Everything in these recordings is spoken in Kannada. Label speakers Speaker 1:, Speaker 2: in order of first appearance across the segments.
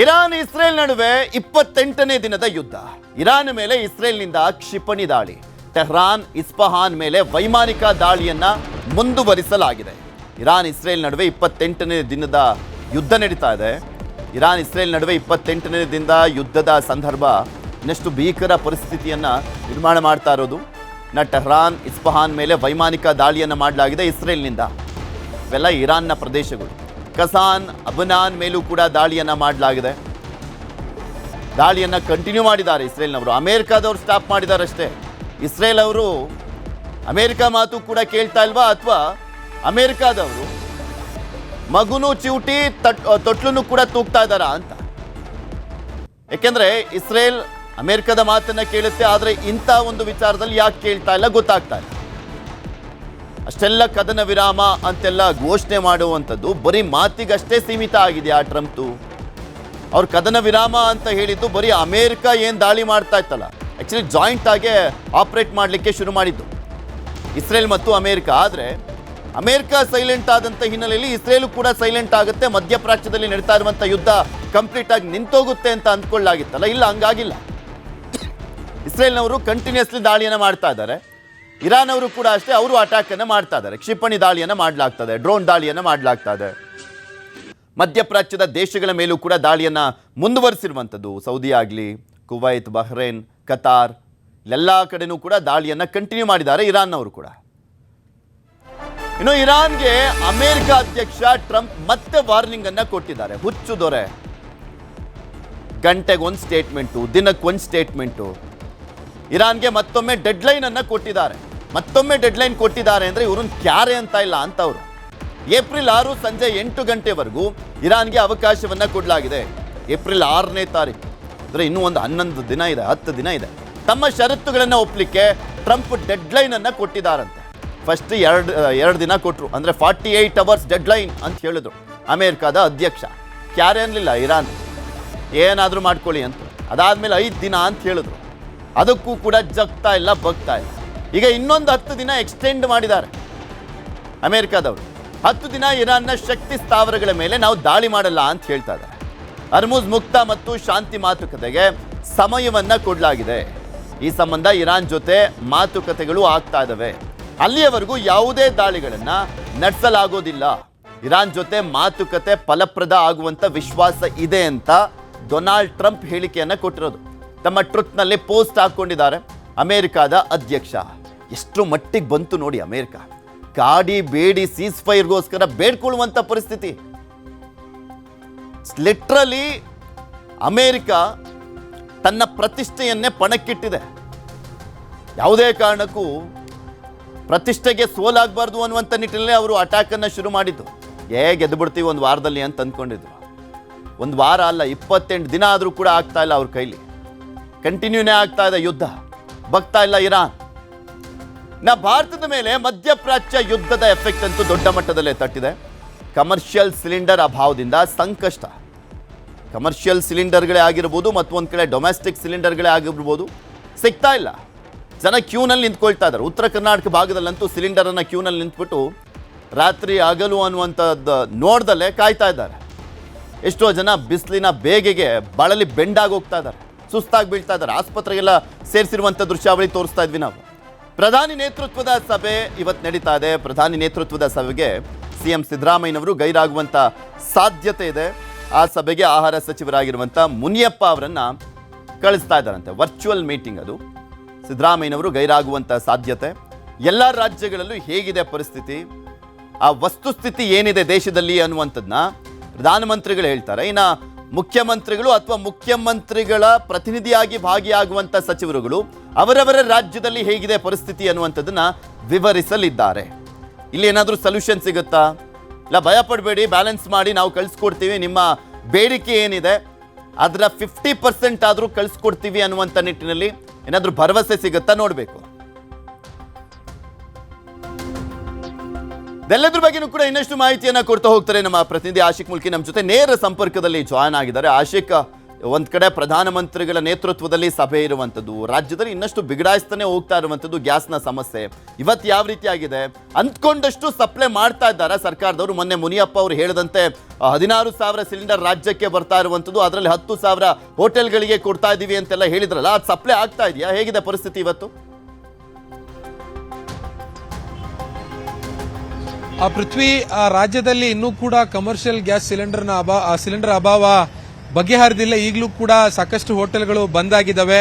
Speaker 1: ಇರಾನ್ ಇಸ್ರೇಲ್ ನಡುವೆ 28ನೇ ದಿನದ ಯುದ್ಧ. ಇರಾನ್ ಮೇಲೆ ಇಸ್ರೇಲ್ನಿಂದ ಕ್ಷಿಪಣಿ ದಾಳಿ. ಟೆಹ್ರಾನ್ ಇಸ್ಫಹಾನ್ ಮೇಲೆ ವೈಮಾನಿಕ ದಾಳಿಯನ್ನ ಮುಂದುವರಿಸಲಾಗಿದೆ. ಇರಾನ್ ಇಸ್ರೇಲ್ ನಡುವೆ 28ನೇ ದಿನದ ಯುದ್ಧ ನಡೀತಾ ಇದೆ. ಇರಾನ್ ಇಸ್ರೇಲ್ ನಡುವೆ 28ನೇ ದಿನದ ಯುದ್ಧದ ಸಂದರ್ಭ ಇನ್ನಷ್ಟು ಭೀಕರ ಪರಿಸ್ಥಿತಿಯನ್ನ ನಿರ್ಮಾಣ ಮಾಡ್ತಾ ಇರೋದು. ಟೆಹ್ರಾನ್ ಇಸ್ಫಹಾನ್ ಮೇಲೆ ವೈಮಾನಿಕ ದಾಳಿಯನ್ನು ಮಾಡಲಾಗಿದೆ ಇಸ್ರೇಲ್ನಿಂದ. ಇವೆಲ್ಲ ಇರಾನ್ನ ಪ್ರದೇಶಗಳು. ಕಸಾನ್ ಅಬನಾನ್ ಮೇಲೂ ಕೂಡ ದಾಳಿಯನ್ನ ಮಾಡಲಾಗಿದೆ. ದಾಳಿಯನ್ನ ಕಂಟಿನ್ಯೂ ಮಾಡಿದ್ದಾರೆ ಇಸ್ರೇಲ್ನವರು. ಅಮೆರಿಕಾದವರು ಸ್ಟಾಪ್ ಮಾಡಿದ್ದಾರೆ ಅಷ್ಟೇ. ಇಸ್ರೇಲ್ ಅವರು ಅಮೆರಿಕ ಮಾತು ಕೂಡ ಕೇಳ್ತಾ ಇಲ್ವಾ, ಅಥವಾ ಅಮೆರಿಕಾದವರು ಮಗುನು ಚಿವುಟಿ ತೊಟ್ಲನ್ನು ಕೂಡ ತೂಗ್ತಾ ಇದ್ದಾರಾ ಅಂತ. ಯಾಕೆಂದ್ರೆ ಇಸ್ರೇಲ್ ಅಮೆರಿಕದ ಮಾತನ್ನ ಕೇಳುತ್ತೆ, ಆದರೆ ಇಂಥ ಒಂದು ವಿಚಾರದಲ್ಲಿ ಯಾಕೆ ಕೇಳ್ತಾ ಇಲ್ಲ ಗೊತ್ತಾಗ್ತಾ ಇಲ್ಲ. ಅಷ್ಟೆಲ್ಲ ಕದನ ವಿರಾಮ ಅಂತೆಲ್ಲ ಘೋಷಣೆ ಮಾಡುವಂಥದ್ದು ಬರೀ ಮಾತಿಗಷ್ಟೇ ಸೀಮಿತ ಆಗಿದೆ. ಆ ಟ್ರಂಪ್ದು ಅವ್ರು ಕದನ ವಿರಾಮ ಅಂತ ಹೇಳಿದ್ದು ಬರೀ ಅಮೇರಿಕ ಏನು ದಾಳಿ ಮಾಡ್ತಾ ಇತ್ತಲ್ಲ, ಆ್ಯಕ್ಚುಲಿ ಜಾಯಿಂಟ್ ಆಗಿ ಆಪರೇಟ್ ಮಾಡಲಿಕ್ಕೆ ಶುರು ಮಾಡಿದ್ದು ಇಸ್ರೇಲ್ ಮತ್ತು ಅಮೇರಿಕ. ಆದರೆ ಅಮೇರಿಕ ಸೈಲೆಂಟ್ ಆದಂಥ ಹಿನ್ನೆಲೆಯಲ್ಲಿ ಇಸ್ರೇಲು ಕೂಡ ಸೈಲೆಂಟ್ ಆಗುತ್ತೆ. ಮಧ್ಯಪ್ರಾಚ್ಯದಲ್ಲಿ ನಡೀತಾ ಇರುವಂಥ ಯುದ್ಧ ಕಂಪ್ಲೀಟ್ ಆಗಿ ನಿಂತೋಗುತ್ತೆ ಅಂತ ಅಂದ್ಕೊಳ್ಳಾಗಿತ್ತಲ್ಲ, ಇಲ್ಲ, ಹಂಗಾಗಿಲ್ಲ. ಇಸ್ರೇಲ್ನವರು ಕಂಟಿನ್ಯೂಸ್ಲಿ ದಾಳಿಯನ್ನು ಮಾಡ್ತಾ ಇದ್ದಾರೆ. ಇರಾನ್ ಅವರು ಕೂಡ ಅಷ್ಟೇ, ಅವರು ಅಟ್ಯಾಕನ್ನು ಮಾಡ್ತಾ ಇದ್ದಾರೆ. ಕ್ಷಿಪಣಿ ದಾಳಿಯನ್ನು ಮಾಡಲಾಗ್ತದೆ, ಡ್ರೋನ್ ದಾಳಿಯನ್ನು ಮಾಡಲಾಗ್ತಾ ಇದೆ. ಮಧ್ಯಪ್ರಾಚ್ಯದ ದೇಶಗಳ ಮೇಲೂ ಕೂಡ ದಾಳಿಯನ್ನು ಮುಂದುವರಿಸಿರುವಂಥದ್ದು. ಸೌದಿ ಆಗಲಿ, ಕುವೈತ್, ಬಹ್ರೇನ್, ಕತಾರ್, ಎಲ್ಲ ಕಡೆನೂ ಕೂಡ ದಾಳಿಯನ್ನು ಕಂಟಿನ್ಯೂ ಮಾಡಿದ್ದಾರೆ ಇರಾನ್ನವರು ಕೂಡ. ಇನ್ನು ಇರಾನ್ಗೆ ಅಮೆರಿಕ ಅಧ್ಯಕ್ಷ ಟ್ರಂಪ್ ಮತ್ತೆ ವಾರ್ನಿಂಗ್ ಅನ್ನ ಕೊಟ್ಟಿದ್ದಾರೆ. ಹುಚ್ಚು ದೊರೆ, ಗಂಟೆಗೊಂದು ಸ್ಟೇಟ್ಮೆಂಟು, ದಿನಕ್ಕೊಂದು ಸ್ಟೇಟ್ಮೆಂಟು. ಇರಾನ್ಗೆ ಮತ್ತೊಮ್ಮೆ ಡೆಡ್ಲೈನ್ ಅನ್ನ ಕೊಟ್ಟಿದ್ದಾರೆ. ಮತ್ತೊಮ್ಮೆ ಡೆಡ್ಲೈನ್ ಕೊಟ್ಟಿದ್ದಾರೆ ಅಂದರೆ ಇವ್ರನ್ನ ಕ್ಯಾರೆ ಅಂತ ಇಲ್ಲ ಅಂತವ್ರು. ಏಪ್ರಿಲ್ 6 ಸಂಜೆ 8 ಗಂಟೆವರೆಗೂ ಇರಾನ್ಗೆ ಅವಕಾಶವನ್ನ ಕೊಡಲಾಗಿದೆ. ಏಪ್ರಿಲ್ 6ನೇ ತಾರೀಕು ಅಂದರೆ ಇನ್ನೂ ಒಂದು 11 ದಿನ ಇದೆ, 10 ದಿನ ಇದೆ. ತಮ್ಮ ಷರತ್ತುಗಳನ್ನು ಒಪ್ಪಲಿಕ್ಕೆ ಟ್ರಂಪ್ ಡೆಡ್ಲೈನ್ ಅನ್ನ ಕೊಟ್ಟಿದ್ದಾರಂತೆ. ಫಸ್ಟ್ ಎರಡು ದಿನ ಕೊಟ್ಟರು, ಅಂದರೆ 48 ಅವರ್ಸ್ ಡೆಡ್ಲೈನ್ ಅಂತ ಹೇಳಿದ್ರು ಅಮೇರಿಕಾದ ಅಧ್ಯಕ್ಷ. ಕ್ಯಾರೆ ಅನ್ನಲಿಲ್ಲ ಇರಾನ್, ಏನಾದರೂ ಮಾಡ್ಕೊಳ್ಳಿ ಅಂತ. ಅದಾದಮೇಲೆ 5 ದಿನ ಅಂತ ಹೇಳಿದ್ರು. ಅದಕ್ಕೂ ಕೂಡ ಜಗ್ತಾ ಇಲ್ಲ, ಬಗ್ತಾ ಇಲ್ಲ. ಈಗ ಇನ್ನೊಂದು 10 ದಿನ ಎಕ್ಸ್ಟೆಂಡ್ ಮಾಡಿದ್ದಾರೆ ಅಮೇರಿಕಾದವರು. 10 ದಿನ ಇರಾನ್ನ ಶಕ್ತಿ ಸ್ಥಾವರಗಳ ಮೇಲೆ ನಾವು ದಾಳಿ ಮಾಡಲ್ಲ ಅಂತ ಹೇಳ್ತಾ ಇದ್ದಾರೆ. ಹರ್ಮುಜ್ ಮುಕ್ತ ಮತ್ತು ಶಾಂತಿ ಮಾತುಕತೆಗೆ ಸಮಯವನ್ನ ಕೊಡಲಾಗಿದೆ. ಈ ಸಂಬಂಧ ಇರಾನ್ ಜೊತೆ ಮಾತುಕತೆಗಳು ಆಗ್ತಾ ಇದ್ದಾವೆ. ಅಲ್ಲಿಯವರೆಗೂ ಯಾವುದೇ ದಾಳಿಗಳನ್ನ ನಡೆಸಲಾಗೋದಿಲ್ಲ. ಇರಾನ್ ಜೊತೆ ಮಾತುಕತೆ ಫಲಪ್ರದ ಆಗುವಂತ ವಿಶ್ವಾಸ ಇದೆ ಅಂತ ಡೊನಾಲ್ಡ್ ಟ್ರಂಪ್ ಹೇಳಿಕೆಯನ್ನ ಕೊಟ್ಟಿರೋದು. ತಮ್ಮ ಟ್ರುತ್ನಲ್ಲಿ ಪೋಸ್ಟ್ ಹಾಕೊಂಡಿದ್ದಾರೆ ಅಮೆರಿಕಾದ ಅಧ್ಯಕ್ಷ. ಎಷ್ಟು ಮಟ್ಟಿಗೆ ಬಂತು ನೋಡಿ ಅಮೆರಿಕ. ಕಾಡಿ ಬೇಡಿ ಸೀಸ್ ಫೈರ್ಗೋಸ್ಕರ ಬೇಡ್ಕೊಳ್ಳುವಂತ ಪರಿಸ್ಥಿತಿ. ಲಿಟ್ರಲಿ ಅಮೆರಿಕ ತನ್ನ ಪ್ರತಿಷ್ಠೆಯನ್ನೇ ಪಣಕ್ಕಿಟ್ಟಿದೆ. ಯಾವುದೇ ಕಾರಣಕ್ಕೂ ಪ್ರತಿಷ್ಠೆಗೆ ಸೋಲಾಗಬಾರ್ದು ಅನ್ನುವಂಥ ನಿಟ್ಟಿನಲ್ಲಿ ಅವರು ಅಟ್ಯಾಕನ್ನು ಶುರು ಮಾಡಿದ್ದು. ಗೆದ್ದು ಬಿಡ್ತೀವಿ ಒಂದು ವಾರದಲ್ಲಿ ಅಂತ ಅಂದ್ಕೊಂಡಿದ್ರು. ಒಂದು ವಾರ ಅಲ್ಲ, 28 ದಿನ ಆದರೂ ಕೂಡ ಆಗ್ತಾ ಇಲ್ಲ ಅವ್ರ ಕೈಲಿ. ಕಂಟಿನ್ಯೂನೇ ಆಗ್ತಾ ಇದೆ ಯುದ್ಧ, ಬಗ್ತಾ ಇಲ್ಲ ಇರಾನ್. ಭಾರತದ ಮೇಲೆ ಮಧ್ಯಪ್ರಾಚ್ಯ ಯುದ್ಧದ ಎಫೆಕ್ಟ್ ಅಂತೂ ದೊಡ್ಡ ಮಟ್ಟದಲ್ಲೇ ತಟ್ಟಿದೆ. ಕಮರ್ಷಿಯಲ್ ಸಿಲಿಂಡರ್ ಅಭಾವದಿಂದ ಸಂಕಷ್ಟ. ಕಮರ್ಷಿಯಲ್ ಸಿಲಿಂಡರ್ಗಳೇ ಆಗಿರ್ಬೋದು, ಮತ್ತೊಂದು ಕಡೆ ಡೊಮೆಸ್ಟಿಕ್ ಸಿಲಿಂಡರ್ಗಳೇ ಆಗಿರ್ಬೋದು, ಸಿಗ್ತಾ ಇಲ್ಲ. ಜನ ಕ್ಯೂನಲ್ಲಿ ನಿಂತ್ಕೊಳ್ತಾ ಇದ್ದಾರೆ. ಉತ್ತರ ಕರ್ನಾಟಕ ಭಾಗದಲ್ಲಂತೂ ಸಿಲಿಂಡರನ್ನು ಕ್ಯೂನಲ್ಲಿ ನಿಂತ್ಬಿಟ್ಟು ರಾತ್ರಿ ಹಗಲು ಅನ್ನುವಂಥದ್ದು ನೋಡ್ದಲ್ಲೇ ಕಾಯ್ತಾ ಇದ್ದಾರೆ. ಎಷ್ಟೋ ಜನ ಬಿಸಿಲಿನ ಬೇಗೆಗೆ ಬಳಲಿ ಬೆಂಡಾಗಿ ಹೋಗ್ತಾ ಇದ್ದಾರೆ, ಸುಸ್ತಾಗಿ ಬೀಳ್ತಾ ಇದ್ದಾರೆ. ಆಸ್ಪತ್ರೆಗೆಲ್ಲ ಸೇರಿಸಿರುವಂಥ ದೃಶ್ಯಾವಳಿ ತೋರಿಸ್ತಾ ಇದ್ವಿ ನಾವು. ಪ್ರಧಾನಿ ನೇತೃತ್ವದ ಸಭೆ ಇವತ್ತು ನಡೀತಾ ಇದೆ. ಪ್ರಧಾನಿ ನೇತೃತ್ವದ ಸಭೆಗೆ ಸಿಎಂ ಸಿದ್ದರಾಮಯ್ಯನವರು ಗೈರಾಗುವಂಥ ಸಾಧ್ಯತೆ ಇದೆ. ಆ ಸಭೆಗೆ ಆಹಾರ ಸಚಿವರಾಗಿರುವಂಥ ಮುನಿಯಪ್ಪ ಅವರನ್ನು ಕಳಿಸ್ತಾ ಇದ್ದಾರಂತೆ. ವರ್ಚುವಲ್ ಮೀಟಿಂಗ್ ಅದು. ಸಿದ್ದರಾಮಯ್ಯನವರು ಗೈರಾಗುವಂಥ ಸಾಧ್ಯತೆ. ಎಲ್ಲ ರಾಜ್ಯಗಳಲ್ಲೂ ಹೇಗಿದೆ ಪರಿಸ್ಥಿತಿ, ಆ ವಸ್ತುಸ್ಥಿತಿ ಏನಿದೆ ದೇಶದಲ್ಲಿ ಅನ್ನುವಂಥದ್ದನ್ನ ಪ್ರಧಾನಮಂತ್ರಿಗಳು ಹೇಳ್ತಾರೆ. ಇನ್ನು ಮುಖ್ಯಮಂತ್ರಿಗಳು ಅಥವಾ ಮುಖ್ಯಮಂತ್ರಿಗಳ ಪ್ರತಿನಿಧಿಯಾಗಿ ಭಾಗಿಯಾಗುವಂಥ ಸಚಿವರುಗಳು ಅವರವರ ರಾಜ್ಯದಲ್ಲಿ ಹೇಗಿದೆ ಪರಿಸ್ಥಿತಿ ಅನ್ನುವಂಥದ್ದನ್ನ ವಿವರಿಸಲಿದ್ದಾರೆ. ಇಲ್ಲಿ ಏನಾದರೂ ಸೊಲ್ಯೂಷನ್ ಸಿಗುತ್ತಾ? ಇಲ್ಲ, ಭಯ ಪಡಬೇಡಿ, ಬ್ಯಾಲೆನ್ಸ್ ಮಾಡಿ ನಾವು ಕಳಿಸ್ಕೊಡ್ತೀವಿ, ನಿಮ್ಮ ಬೇಡಿಕೆ ಏನಿದೆ ಅದರ 50% ಆದರೂ ಕಳಿಸ್ಕೊಡ್ತೀವಿ ಅನ್ನುವಂಥ ನಿಟ್ಟಿನಲ್ಲಿ ಏನಾದರೂ ಭರವಸೆ ಸಿಗುತ್ತಾ ನೋಡಬೇಕು. ಇದೆಲ್ಲದ್ರ ಬಗ್ಗೆನೂ ಕೂಡ ಇನ್ನಷ್ಟು ಮಾಹಿತಿಯನ್ನು ಕೊಡ್ತಾ ಹೋಗ್ತಾರೆ ನಮ್ಮ ಪ್ರತಿನಿಧಿ ಆಶಿಕ್ ಮುಲ್ಕಿ. ನಮ್ಮ ಜೊತೆ ನೇರ ಸಂಪರ್ಕದಲ್ಲಿ ಜಾಯ್ನ್ ಆಗಿದ್ದಾರೆ. ಆಶಿಕ್, ಒಂದು ಕಡೆ ಪ್ರಧಾನಮಂತ್ರಿಗಳ ನೇತೃತ್ವದಲ್ಲಿ ಸಭೆ ಇರುವಂಥದ್ದು, ರಾಜ್ಯದಲ್ಲಿ ಇನ್ನಷ್ಟು ಬಿಗಡಾಯಿಸ್ತಾನೆ ಹೋಗ್ತಾ ಇರುವಂಥದ್ದು ಗ್ಯಾಸ್ನ ಸಮಸ್ಯೆ. ಇವತ್ತು ಯಾವ ರೀತಿ ಆಗಿದೆ, ಅಂದ್ಕೊಂಡಷ್ಟು ಸಪ್ಲೈ ಮಾಡ್ತಾ ಇದ್ದಾರೆ ಸರ್ಕಾರದವರು. ಮೊನ್ನೆ ಮುನಿಯಪ್ಪ ಅವರು ಹೇಳಿದಂತೆ 16,000 ಸಿಲಿಂಡರ್ ರಾಜ್ಯಕ್ಕೆ ಬರ್ತಾ ಇರುವಂಥದ್ದು, ಅದರಲ್ಲಿ 10,000 ಹೋಟೆಲ್ಗಳಿಗೆ ಕೊಡ್ತಾ ಇದ್ದೀವಿ ಅಂತೆಲ್ಲ ಹೇಳಿದ್ರಲ್ಲ, ಅದು ಸಪ್ಲೈ ಆಗ್ತಾ ಇದೆಯಾ? ಹೇಗಿದೆ ಪರಿಸ್ಥಿತಿ ಇವತ್ತು?
Speaker 2: ಪೃಥ್ವಿ, ರಾಜ್ಯದಲ್ಲಿ ಇನ್ನೂ ಕೂಡ ಕಮರ್ಷಿಯಲ್ ಗ್ಯಾಸ್ ಸಿಲಿಂಡರ್ ಅಭಾವ ಬಗೆಹರಿದಿಲ್ಲ. ಈಗಲೂ ಕೂಡ ಸಾಕಷ್ಟು ಹೋಟೆಲ್ಗಳು ಬಂದ್ ಆಗಿದ್ದಾವೆ.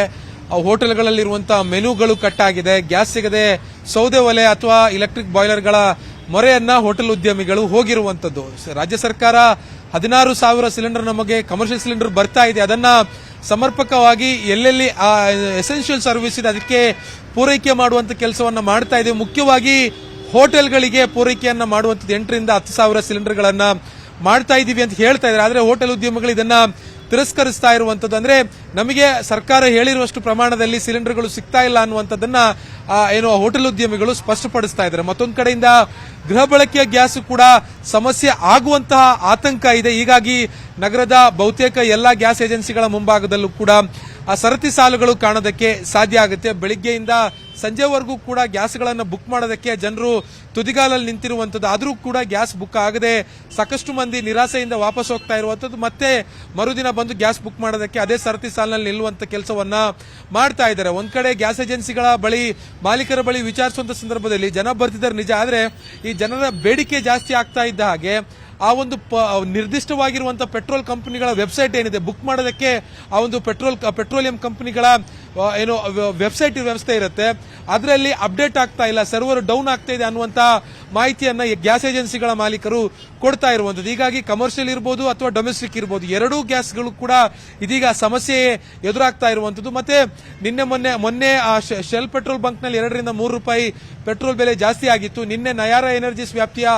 Speaker 2: ಆ ಹೋಟೆಲ್ಗಳಲ್ಲಿರುವಂತಹ ಮೆನುಗಳು ಕಟ್ ಆಗಿದೆ. ಗ್ಯಾಸ್ ಸಿಗದೆ ಸೌದೆ ಒಲೆ ಅಥವಾ ಇಲೆಕ್ಟ್ರಿಕ್ ಬಾಯ್ಲರ್ಗಳ ಮೊರೆಯನ್ನ ಹೋಟೆಲ್ ಉದ್ಯಮಿಗಳು ಹೋಗಿರುವಂತದ್ದು. ರಾಜ್ಯ ಸರ್ಕಾರ 16,000 ಸಿಲಿಂಡರ್ ನಮಗೆ ಕಮರ್ಷಿಯಲ್ ಸಿಲಿಂಡರ್ ಬರ್ತಾ ಇದೆ, ಅದನ್ನ ಸಮರ್ಪಕವಾಗಿ ಎಲ್ಲೆಲ್ಲಿ ಎಸೆನ್ಷಿಯಲ್ ಸರ್ವಿಸ್ ಇದೆ ಅದಕ್ಕೆ ಪೂರೈಕೆ ಮಾಡುವಂತ ಕೆಲಸವನ್ನ ಮಾಡ್ತಾ ಇದೆ. ಮುಖ್ಯವಾಗಿ ಹೋಟೆಲ್ಗಳಿಗೆ ಪೂರೈಕೆಯನ್ನ ಮಾಡುವಂತದ್ದು 8,000 ರಿಂದ 10,000 ಸಿಲಿಂಡರ್ಗಳನ್ನ ಮಾಡ್ತಾ ಇದೀವಿ ಅಂತ ಹೇಳ್ತಾ ಇದ್ದಾರೆ. ಆದ್ರೆ ಹೋಟೆಲ್ ಉದ್ಯಮಿಗಳು ಇದನ್ನ ತಿರಸ್ಕರಿಸ್ತಾ ಇರುವಂತದ್ದು. ಅಂದ್ರೆ ನಮಗೆ ಸರ್ಕಾರ ಹೇಳಿರುವಷ್ಟು ಪ್ರಮಾಣದಲ್ಲಿ ಸಿಲಿಂಡರ್ಗಳು ಸಿಗ್ತಾ ಇಲ್ಲ ಅನ್ನುವಂಥದ್ದನ್ನ ಏನು ಹೋಟೆಲ್ ಉದ್ಯಮಿಗಳು ಸ್ಪಷ್ಟಪಡಿಸ್ತಾ ಇದ್ದಾರೆ. ಮತ್ತೊಂದು ಕಡೆಯಿಂದ ಗೃಹ ಬಳಕೆಯ ಗ್ಯಾಸ್ ಕೂಡ ಸಮಸ್ಯೆ ಆಗುವಂತಹ ಆತಂಕ ಇದೆ. ಹೀಗಾಗಿ ನಗರದ ಬಹುತೇಕ ಎಲ್ಲಾ ಗ್ಯಾಸ್ ಏಜೆನ್ಸಿಗಳ ಮುಂಭಾಗದಲ್ಲೂ ಕೂಡ ಸರತಿ ಸಾಲುಗಳು ಕಾಣೋದಕ್ಕೆ ಸಾಧ್ಯ ಆಗುತ್ತೆ. ಬೆಳಿಗ್ಗೆಯಿಂದ ಸಂಜೆವರೆಗೂ ಕೂಡ ಗ್ಯಾಸ್ಗಳನ್ನು ಬುಕ್ ಮಾಡೋದಕ್ಕೆ ಜನರು ತುದಿಗಾಲಲ್ಲಿ ನಿಂತಿರುವಂತದ್ದು. ಆದರೂ ಕೂಡ ಗ್ಯಾಸ್ ಬುಕ್ ಆಗದೆ ಸಾಕಷ್ಟು ಮಂದಿ ನಿರಾಸೆಯಿಂದ ವಾಪಸ್ ಹೋಗ್ತಾ ಇರುವಂತದ್ದು. ಮತ್ತೆ ಮರುದಿನ ಬಂದು ಗ್ಯಾಸ್ ಬುಕ್ ಮಾಡೋದಕ್ಕೆ ಅದೇ ಸರತಿ ಸಾಲಿನಲ್ಲಿ ನಿಲ್ಲುವಂತ ಕೆಲಸವನ್ನ ಮಾಡ್ತಾ ಇದ್ದಾರೆ. ಒಂದ್ ಕಡೆ ಗ್ಯಾಸ್ ಏಜೆನ್ಸಿಗಳ ಬಳಿ, ಮಾಲೀಕರ ಬಳಿ ವಿಚಾರಿಸುವಂತ ಸಂದರ್ಭದಲ್ಲಿ ಜನ ಬರ್ತಿದ್ದಾರೆ ನಿಜ, ಆದ್ರೆ ಈ ಜನರ ಬೇಡಿಕೆ ಜಾಸ್ತಿ ಆಗ್ತಾ ಇದ್ದ ಹಾಗೆ ಆ ಒಂದು ನಿರ್ದಿಷ್ಟವಾಗಿರುವಂತಹ ಪೆಟ್ರೋಲ್ ಕಂಪನಿಗಳ ವೆಬ್ಸೈಟ್ ಏನಿದೆ, ಬುಕ್ ಮಾಡೋದಕ್ಕೆ ಆ ಒಂದು ಪೆಟ್ರೋಲಿಯಂ ಕಂಪನಿಗಳ ಏನು ವೆಬ್ಸೈಟ್ ವ್ಯವಸ್ಥೆ ಇರುತ್ತೆ, ಅದರಲ್ಲಿ ಅಪ್ಡೇಟ್ ಆಗ್ತಾ ಇಲ್ಲ, ಸರ್ವರ್ ಡೌನ್ ಆಗ್ತಾ ಇದೆ ಅನ್ನುವಂತ ಮಾಹಿತಿಯನ್ನ ಗ್ಯಾಸ್ ಏಜೆನ್ಸಿಗಳ ಮಾಲೀಕರು ಕೊಡ್ತಾ ಇರುವಂತದ್ದು. ಹೀಗಾಗಿ ಕಮರ್ಷಿಯಲ್ ಇರಬಹುದು ಅಥವಾ ಡೊಮೆಸ್ಟಿಕ್ ಇರಬಹುದು, ಎರಡೂ ಗ್ಯಾಸ್ಗಳು ಕೂಡ ಇದೀಗ ಸಮಸ್ಯೆ ಎದುರಾಗ್ತಾ ಇರುವಂತದ್ದು. ಮತ್ತೆ ಮೊನ್ನೆ ಆ ಶೆಲ್ ಪೆಟ್ರೋಲ್ ಬಂಕ್ ನಲ್ಲಿ 2 ರಿಂದ 3 ರೂಪಾಯಿ ಪೆಟ್ರೋಲ್ ಬೆಲೆ ಜಾಸ್ತಿ ಆಗಿತ್ತು. ನಿನ್ನೆ ನಯಾರಾ ಎನರ್ಜೀಸ್ ವ್ಯಾಪ್ತಿಯ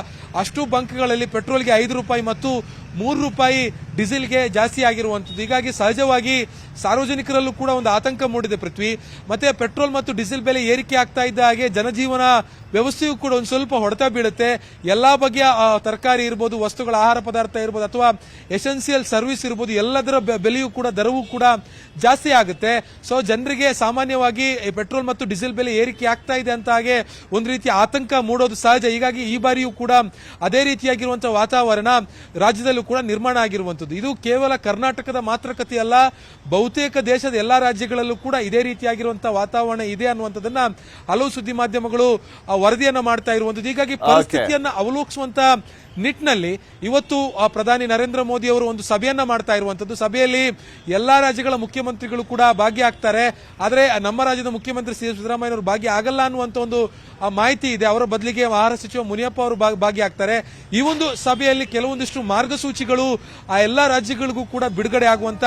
Speaker 2: ಅಷ್ಟು ಬಂಕ್ಗಳಲ್ಲಿ ಪೆಟ್ರೋಲ್ಗೆ 5 ರೂಪಾಯಿ ಮತ್ತು 3 ರೂಪಾಯಿ ಡೀಸೆಲ್ಗೆ ಜಾಸ್ತಿ ಆಗಿರುವಂತದ್ದು. ಹೀಗಾಗಿ ಸಹಜವಾಗಿ ಸಾರ್ವಜನಿಕರಲ್ಲೂ ಕೂಡ ಒಂದು ಆತಂಕ ಮೂಡಿದೆ ಪೃಥ್ವಿ. ಮತ್ತೆ ಪೆಟ್ರೋಲ್ ಮತ್ತು ಡೀಸೆಲ್ ಬೆಲೆ ಏರಿಕೆ ಆಗ್ತಾ ಇದ್ದ ಹಾಗೆ ಜನಜೀವನ ವ್ಯವಸ್ಥೆಯೂ ಕೂಡ ಒಂದು ಸ್ವಲ್ಪ ಹೊಡೆತ ಬೀಳುತ್ತೆ. ಎಲ್ಲಾ ಬಗೆಯ ತರಕಾರಿ ಇರಬಹುದು, ವಸ್ತುಗಳ ಆಹಾರ ಪದಾರ್ಥ ಇರಬಹುದು ಅಥವಾ ಎಸೆನ್ಸಿಯಲ್ ಸರ್ವಿಸ್ ಇರಬಹುದು, ಎಲ್ಲದರ ಬೆಲೆಯೂ ಕೂಡ ದರವೂ ಕೂಡ ಜಾಸ್ತಿ ಆಗುತ್ತೆ. ಸೊ ಜನರಿಗೆ ಸಾಮಾನ್ಯವಾಗಿ ಪೆಟ್ರೋಲ್ ಮತ್ತು ಡೀಸೆಲ್ ಬೆಲೆ ಏರಿಕೆ ಆಗ್ತಾ ಇದೆ ಅಂತ ಹಾಗೆ ಒಂದು ರೀತಿಯ ಆತಂಕ ಮೂಡೋದು ಸಹಜ. ಹೀಗಾಗಿ ಈ ಬಾರಿಯೂ ಕೂಡ ಅದೇ ರೀತಿಯಾಗಿರುವಂತಹ ವಾತಾವರಣ ರಾಜ್ಯದಲ್ಲೂ ಕೂಡ ನಿರ್ಮಾಣ ಆಗಿರುವಂತದ್ದು. ಇದು ಕೇವಲ ಕರ್ನಾಟಕದ ಮಾತ್ರ ಕಥೆಯಲ್ಲ, ಬಹುತೇಕ ದೇಶದ ಎಲ್ಲಾ ರಾಜ್ಯಗಳಲ್ಲೂ ಕೂಡ ಇದೇ ರೀತಿಯಾಗಿರುವಂತಹ ವಾತಾವರಣ ಇದೆ ಅನ್ನುವಂಥದ್ದನ್ನ ಹಲವು ಸುದ್ದಿ ಮಾಧ್ಯಮಗಳು ವರದಿಯನ್ನ ಮಾಡ್ತಾ ಇರುವಂತದ್ದು. ಹೀಗಾಗಿ ಪರಿಸ್ಥಿತಿಯನ್ನ ಅವಲೋಕಿಸುವಂತ ನಿಟ್ಟಿನಲ್ಲಿ ಇವತ್ತು ಪ್ರಧಾನಿ ನರೇಂದ್ರ ಮೋದಿ ಅವರು ಒಂದು ಸಭೆಯನ್ನ ಮಾಡ್ತಾ ಇರುವಂತದ್ದು. ಸಭೆಯಲ್ಲಿ ಎಲ್ಲಾ ರಾಜ್ಯಗಳ ಮುಖ್ಯಮಂತ್ರಿಗಳು ಕೂಡ ಭಾಗಿಯಾಗ್ತಾರೆ. ಆದ್ರೆ ನಮ್ಮ ರಾಜ್ಯದ ಮುಖ್ಯಮಂತ್ರಿ ಸಿದ್ದರಾಮಯ್ಯ ಅವರು ಭಾಗಿ ಆಗಲ್ಲ ಅನ್ನುವಂತ ಒಂದು ಮಾಹಿತಿ ಇದೆ. ಅವರ ಬದಲಿಗೆ ಆಹಾರ ಸಚಿವ ಮುನಿಯಪ್ಪ ಅವರು ಭಾಗಿಯಾಗ್ತಾರೆ. ಈ ಒಂದು ಸಭೆಯಲ್ಲಿ ಕೆಲವೊಂದಿಷ್ಟು ಮಾರ್ಗಸೂಚಿಗಳು ಆ ಎಲ್ಲಾ ರಾಜ್ಯಗಳಿಗೂ ಕೂಡ ಬಿಡುಗಡೆ ಆಗುವಂತ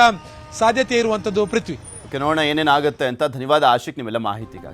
Speaker 2: ಸಾಧ್ಯತೆ ಇರುವಂತದ್ದು. ಪೃಥ್ವಿ,
Speaker 1: ನೋಡೋಣ ಏನೇನಾಗುತ್ತೆ ಅಂತ. ಧನ್ಯವಾದ ಆಶಿಕ್ ನಿಮ್ಮೆಲ್ಲ ಮಾಹಿತಿಗಾಗಿ.